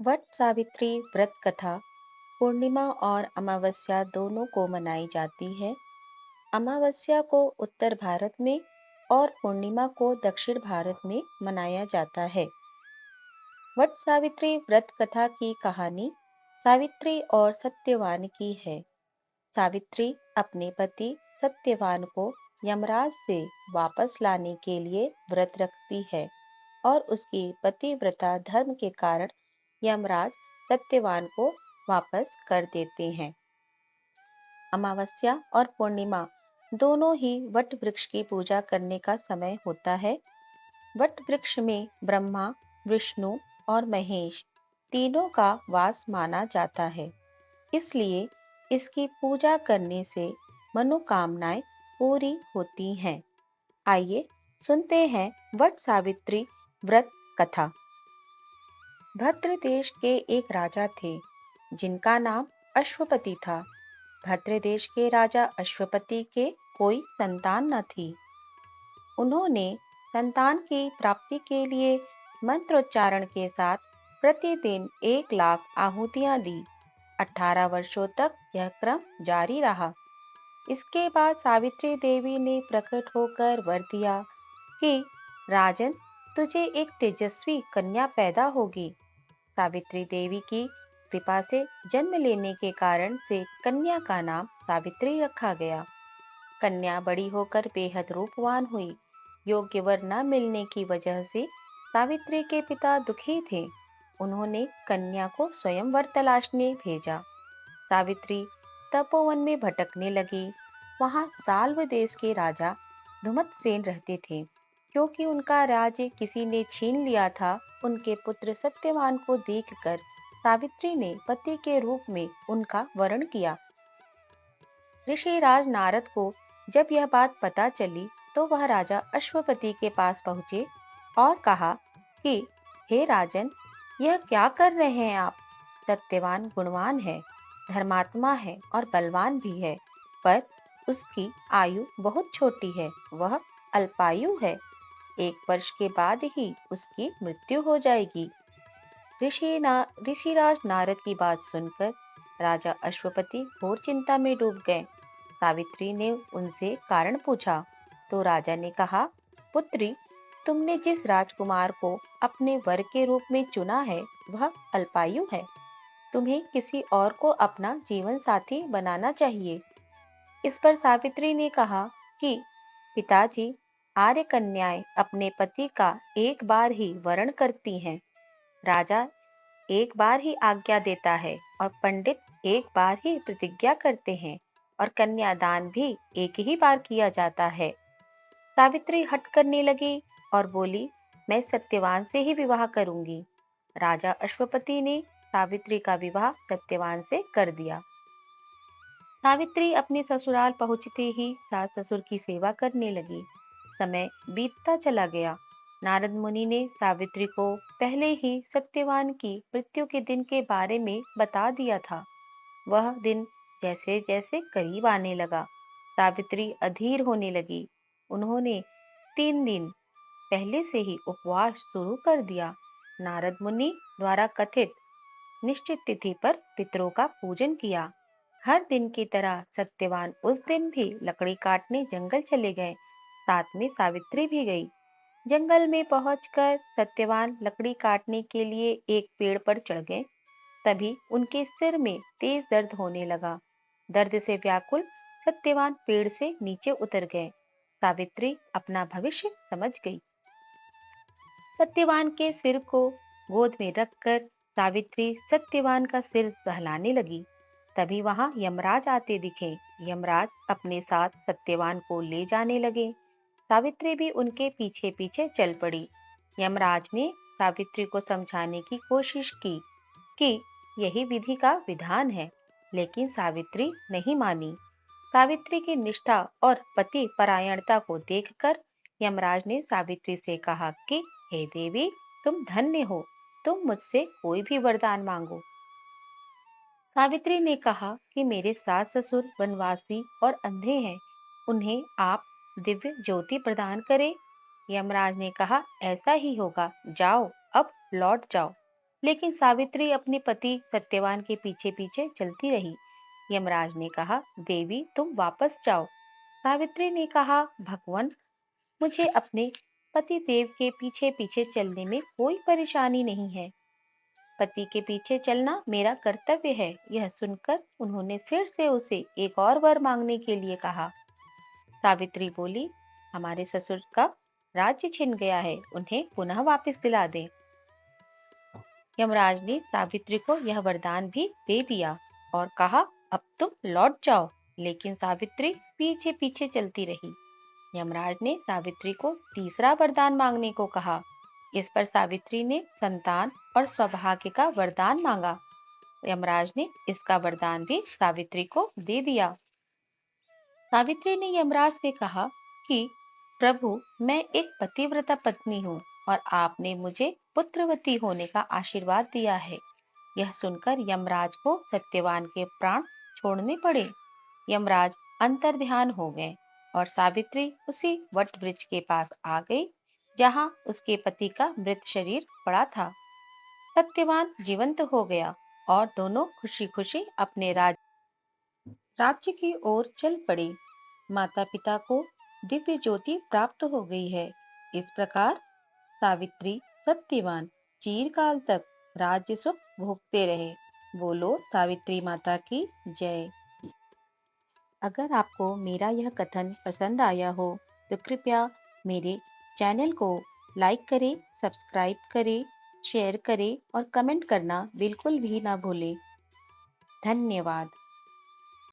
वट सावित्री व्रत कथा पूर्णिमा और अमावस्या दोनों को मनाई जाती है। अमावस्या को उत्तर भारत में और पूर्णिमा को दक्षिण भारत में मनाया जाता है। वट सावित्री व्रत कथा की कहानी सावित्री और सत्यवान की है। सावित्री अपने पति सत्यवान को यमराज से वापस लाने के लिए व्रत रखती है और उसकी पतिव्रता धर्म के कारण यमराज सत्यवान को वापस कर देते हैं। अमावस्या और पूर्णिमा दोनों ही वट वृक्ष की पूजा करने का समय होता है। वट वृक्ष में ब्रह्मा, विष्णु और महेश तीनों का वास माना जाता है। इसलिए इसकी पूजा करने से मनोकामनाएं पूरी होती हैं। आइए सुनते हैं वट सावित्री व्रत कथा। भद्र देश के एक राजा थे जिनका नाम अश्वपति था। भद्र देश के राजा अश्वपति के कोई संतान न थी। उन्होंने संतान की प्राप्ति के लिए मंत्रोच्चारण के साथ प्रतिदिन 1 लाख आहुतियां दी। 18 वर्षों तक यह क्रम जारी रहा। इसके बाद सावित्री देवी ने प्रकट होकर वर दिया कि राजन, तुझे एक तेजस्वी कन्या पैदा होगी। सावित्री देवी की कृपा से जन्म लेने के कारण से कन्या का नाम सावित्री रखा गया। कन्या बड़ी होकर बेहद रूपवान हुई। योग्य वर न मिलने की वजह से सावित्री के पिता दुखी थे। उन्होंने कन्या को स्वयंवर तलाशने भेजा। सावित्री तपोवन में भटकने लगी। वहां साल्व देश के राजा धुमतसेन रहते थे। क्योंकि उनका राज्य किसी ने छीन लिया था, उनके पुत्र सत्यवान को देखकर सावित्री ने पति के रूप में उनका वरण किया। ऋषिराज नारद को जब यह बात पता चली तो वह राजा अश्वपति के पास पहुंचे और कहा कि हे राजन, यह क्या कर रहे हैं आप? सत्यवान गुणवान है, धर्मात्मा है और बलवान भी है, पर उसकी आयु बहुत छोटी है। वह अल्पायु है। 1 वर्ष के बाद ही उसकी मृत्यु हो जाएगी। ऋषिराज नारद की बात सुनकर राजा अश्वपति घोर चिंता में डूब गए। सावित्री ने उनसे कारण पूछा तो राजा ने कहा, पुत्री, तुमने जिस राजकुमार को अपने वर के रूप में चुना है वह अल्पायु है। तुम्हें किसी और को अपना जीवन साथी बनाना चाहिए। इस पर सावित्री ने कहा कि पिताजी, आर्य कन्याएं अपने पति का एक बार ही वरण करती हैं। राजा एक बार ही आज्ञा देता है और पंडित एक बार ही प्रतिज्ञा करते हैं और कन्यादान भी एक ही बार किया जाता है। सावित्री हट करने लगी और बोली, मैं सत्यवान से ही विवाह करूंगी। राजा अश्वपति ने सावित्री का विवाह सत्यवान से कर दिया। सावित्री अपने ससुराल पहुंचते ही सास ससुर की सेवा करने लगी। समय बीतता चला गया। नारद मुनि ने सावित्री को पहले ही सत्यवान की मृत्यु के दिन के बारे में बता दिया था। वह दिन जैसे जैसे करीब आने लगा, सावित्री अधीर होने लगी। उन्होंने 3 दिन पहले से ही उपवास शुरू कर दिया। नारद मुनि द्वारा कथित निश्चित तिथि पर पितरों का पूजन किया। हर दिन की तरह सत्यवान उस दिन भी लकड़ी काटने जंगल चले गए। साथ में सावित्री भी गई। जंगल में पहुंचकर सत्यवान लकड़ी काटने के लिए एक पेड़ पर चढ़ गए। तभी उनके सिर में तेज दर्द होने लगा। दर्द से व्याकुल सत्यवान पेड़ से नीचे उतर गए। सावित्री अपना भविष्य समझ गई। सत्यवान के सिर को गोद में रखकर सावित्री सत्यवान का सिर सहलाने लगी। तभी वहां यमराज आते दिखे। यमराज अपने साथ सत्यवान को ले जाने लगे। सावित्री भी उनके पीछे पीछे चल पड़ी। यमराज ने सावित्री को समझाने की कोशिश की कि यही विधि का विधान है, लेकिन सावित्री नहीं मानी। सावित्री की निष्ठा और पति परायणता को देखकर यमराज ने सावित्री से कहा कि हे देवी, तुम धन्य हो। तुम मुझसे कोई भी वरदान मांगो। सावित्री ने कहा कि मेरे सास ससुर वनवासी और अंधे हैं, उन्हें आप दिव्य ज्योति प्रदान करें। यमराज ने कहा, ऐसा ही होगा। जाओ, अब लौट जाओ। लेकिन सावित्री अपने पति सत्यवान के पीछे पीछे चलती रही। यमराज ने कहा, देवी तुम वापस जाओ। सावित्री ने कहा, भगवान, मुझे अपने पति देव के पीछे पीछे चलने में कोई परेशानी नहीं है। पति के पीछे चलना मेरा कर्तव्य है। यह सुनकर उन्होंने फिर से उसे एक और वर मांगने के लिए कहा। सावित्री बोली, हमारे ससुर का राज्य छिन गया है, उन्हें पुनः वापस दिला दे। यमराज ने सावित्री को यह वरदान भी दे दिया और कहा, अब तुम लौट जाओ। लेकिन सावित्री पीछे पीछे चलती रही। यमराज ने सावित्री को तीसरा वरदान मांगने को कहा। इस पर सावित्री ने संतान और सौभाग्य का वरदान मांगा। यमराज ने इसका वरदान भी सावित्री को दे दिया। सावित्री ने यमराज से कहा कि प्रभु, मैं एक पतिव्रता पत्नी हूँ और आपने मुझे पुत्रवती होने का आशीर्वाद दिया है। यह सुनकर यमराज को सत्यवान के प्राण छोड़ने पड़े। यमराज अंतर्ध्यान हो गए और सावित्री उसी वट वृक्ष के पास आ गई जहाँ उसके पति का मृत शरीर पड़ा था। सत्यवान जीवंत हो गया और दोनों खुशी खुशी अपने राज्य की ओर चल पड़े। माता पिता को दिव्य ज्योति प्राप्त हो गई है। इस प्रकार सावित्री सत्यवान चिरकाल तक राज्य सुख भोगते रहे। बोलो सावित्री माता की जय। अगर आपको मेरा यह कथन पसंद आया हो तो कृपया मेरे चैनल को लाइक करें, सब्सक्राइब करें, शेयर करें और कमेंट करना बिल्कुल भी ना भूलें। धन्यवाद।